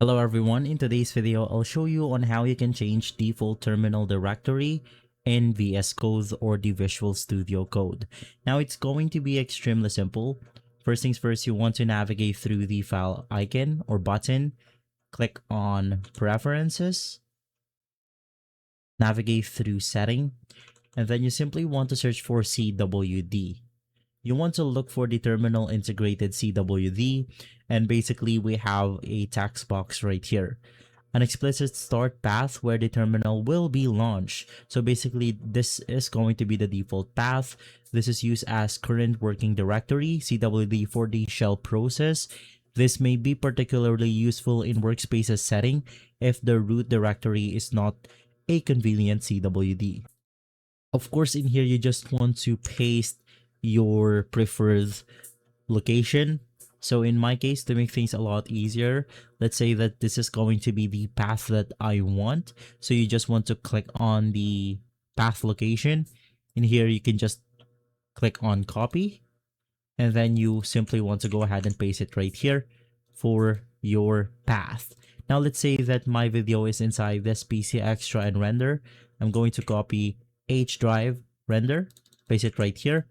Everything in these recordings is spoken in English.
Hello everyone, in today's video I'll show you on how you can change default terminal directory in VS Code or the Visual Studio Code. Now it's going to be extremely simple. First things first, you want to navigate through the file icon or button, click on Preferences, navigate through Setting, and then you simply want to search for CWD. You want to look for the terminal integrated CWD, and basically we have a text box right here, an explicit start path where the terminal will be launched. So basically this is going to be the default path. This is used as current working directory CWD for the shell process. This may be particularly useful in workspaces setting if the root directory is not a convenient CWD. Of course, in here you just want to paste your preferred location. So in my case, to make things a lot easier, let's say that this is going to be the path that I want. So you just want to click on the path location. In here, you can just click on copy, and then you simply want to go ahead and paste it right here for your path. Now let's say that my video is inside this PC Extra and render. I'm going to copy H drive render, paste it right here,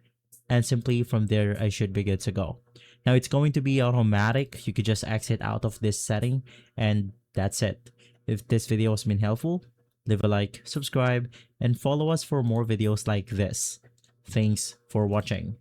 and simply from there I should be good to go. Now it's going to be automatic. You could just exit out of this setting, and that's it. If this video has been helpful, leave a like, subscribe, and follow us for more videos like this. Thanks for watching.